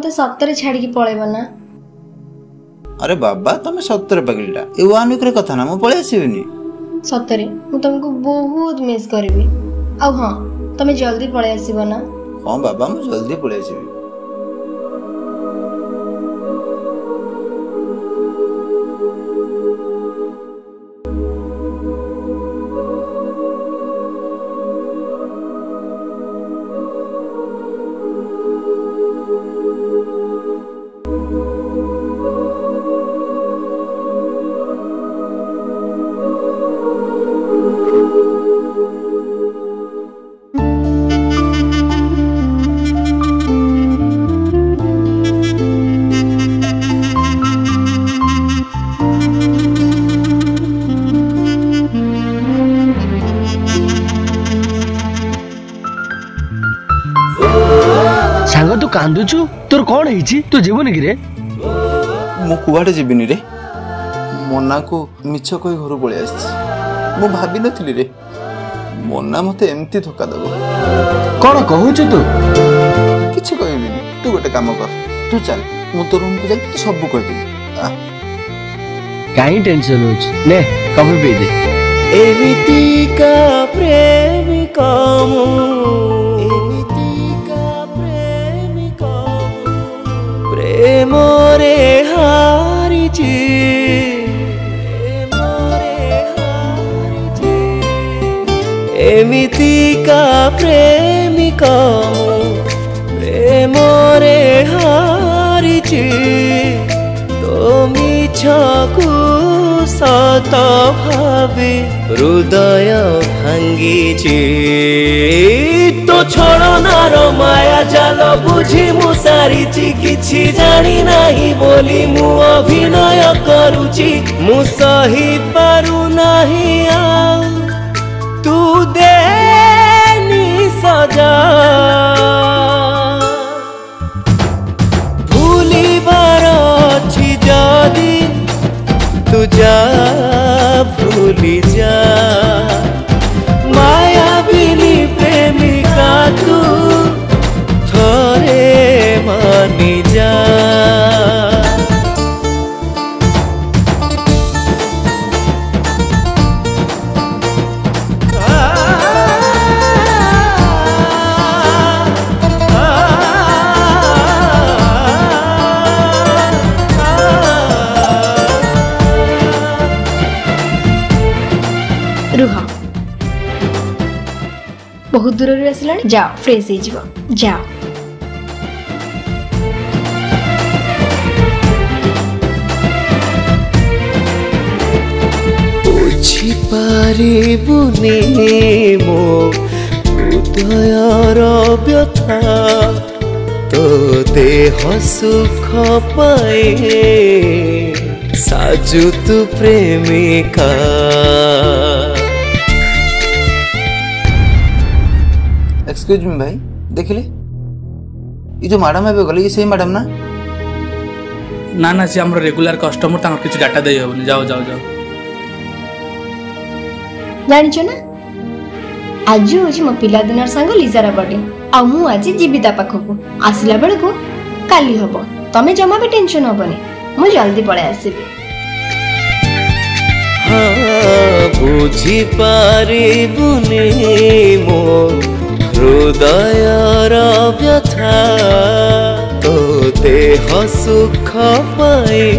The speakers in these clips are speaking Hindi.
मते सत्तरे छाड़ी की पळेबो ना? अरे बाबा तमे सत्तरे पगलटा ए वन वीक रे कथा ना मु पळे आसीबिनी सत्तरे मु तुमको बहुत मिस करबी आ हां तमे जल्दी पळे आसीबो ना? हां बाबा मु जल्दी पळे आसीबी। सांग तू कांदुचु तोर कौन है तू जीवन कि रे? मु कुआडे जीबिनी रे मोना को मिछ कोई घर पळे आछि मु भाबी नथिली रे मोना मते एम्ति धोका दबो। कौन कहूचु तू? किछ कहबिनी तू गोटे काम कर तू चल मु तो रूम को जाई सब कह दे। काई टेंशन होछ ने कॉफी पी दे। एमिति का प्रेमिका मु प्रेमरे हारिछि एमिति का प्रेमिका प्रेमरे हारिछि तो मिछकु सत भावे हृदय भांगिछि तो छलनार माया जाल बुझी मु सारिछि किछि जानी नाही बोली मु अभिनय करूछि मु सही पारु नाही तू देनी सजा भूलिबार अछि जदि तू जा भूली जा माया बिनी प्रेमिका तू थोरे मानी जा। रुह बहुत दूर रे आसलानी जाओ फ्रेश हो जीवो जाओ। बुझी पारिबुनी मो हृदयर व्यथा तो देह सुख पाए साजु तू प्रेमिका। एक्सक्यूज मी भाई देखिले ये जो मैडम एबे गले ये सही मैडम ना? ना ना से हमर रेगुलर कस्टमर तांकर किछ डाटा देय होबनी जाओ जाओ जाओ। जानि छ ना आज होची मो पिला दिनर संग लिजार बर्थडे आ मु आज जीविता पाखको आसिला बेल को काली हबो तमे जमा बे टेंशन हबनी मु जल्दी पळे आसीबी। हाँ बुझी पारिबुनी मो हृदयर व्यथा तो देह सुख पाए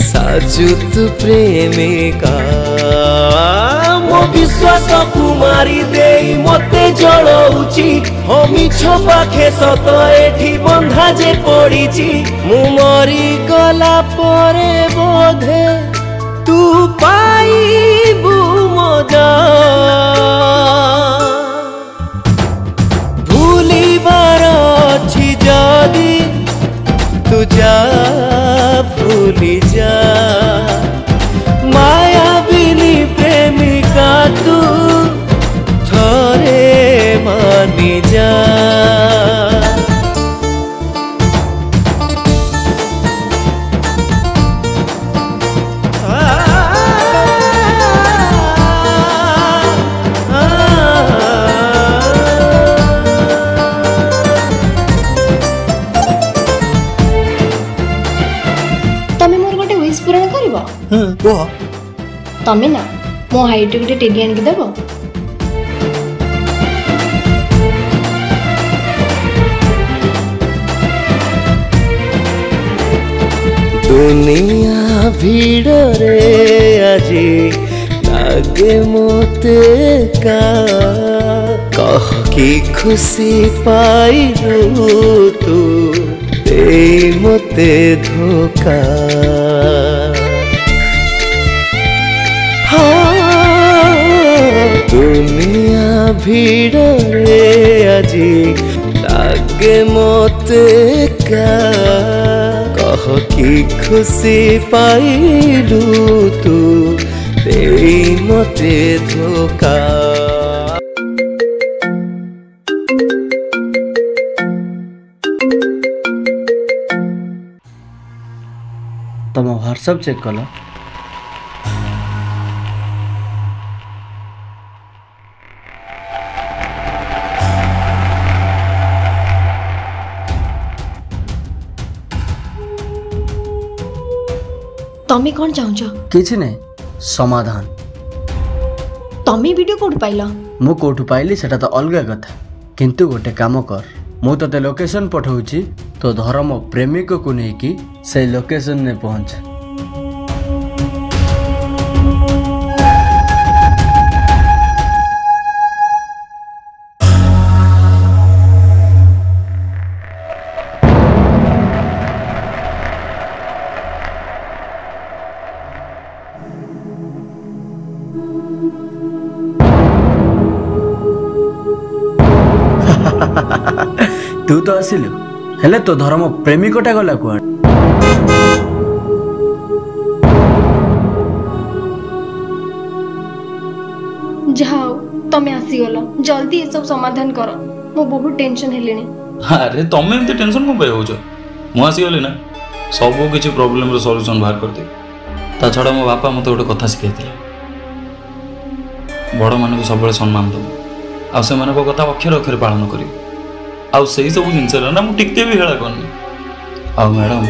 साजु तू प्रेमिका। मो विश्वास कुमारी देई मते जळौची हो मिछ पाखे सत एठी बंधा जे पड़ीची मु मरी गला परे बोधे तू पाइबु मजा भूलिबार अछि जदि तू जा भूली जा माया बिनी प्रेमिका तू थोरे मानी जा। कुह तमे ना मो हाइट गोटे टेडी आनिक देव। दुनिया भीड़ रे आजी लागे मोते का कह की खुशी पाइलु तू दे मोते धोखा। दुनिया भीड़ रे आजी लागे मोते का कह की खुशी पाइलु तू दे मोते धोखा। तुम व्हाट्सएप चेक कल तमे कौन चाहछ? किछि नहीं समाधान। तमे वीडियो कोड पाइला? मु कोठु पाइली सेटा तो अलग कथा, किंतु गोटे काम कर, मु तते लोकेशन पठाउची तो धर्म प्रेमिक को नेकी से लोकेशन ने पहुंच। तू तो आसिलु हेले तो धर्म प्रेमिकटा गला कुआ। जाओ तमे आसीगल, जल्दी ये सब समाधान कर। मो बहुत टेंशन हेलेनी। अरे तमे एमती टेंशन को होछ? मु आसी गली ना सब किछि प्रॉब्लम रो सॉल्यूशन बाहर कर दे। ता छडा मो बापा मते गोटे कथा सिखाइथिले, बड़ मानक सब सम्मान दो आ से मानक कथा अक्षर अक्षर पालन करी। आउ सही सब जिनस ना मु टिकते भी हेला करनी। आ मैडम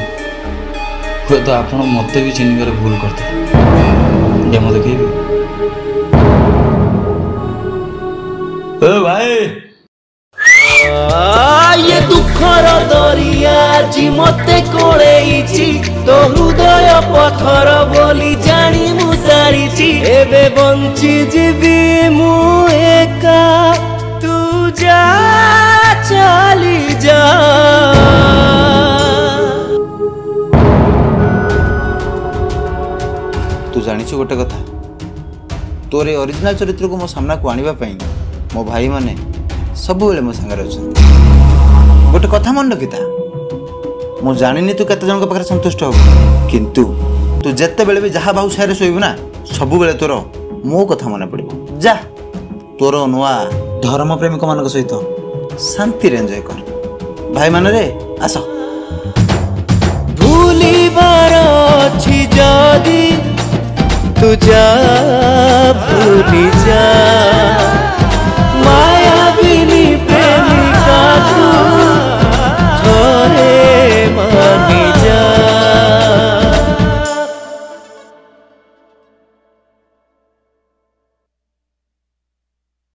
हुए तो आपण मते भी चिन्हबार भूल करते जे मते कहबी। ए भाई ये दुखर दरिया जी मते कोळेइची तो हृदय पथर बोली जानी मु सारिची। एबे बंची जीवी मु एका तू जा चली जा। तू जानिछु गोटे कथा, तोरे ओरिजिनल चरित्र को मो सामना को आनिबा पई मो भाई माने सब बेले मो संगे रहछन। गोटे कथा मन रखिता, मो जानिनी तू केते जन के पाखरे संतुष्ट हो, किंतु तू जत्ते बेले भी जहा बाहु सारे सोइबु ना सब बेले तोर मो कथा मने पड़िबो। जा तोर नुआ धर्म प्रेमिक मानक सहित शांति रे एन्जॉय कर। भाई माने रे आस। भूली बार छी जदी तू जा भूली जा।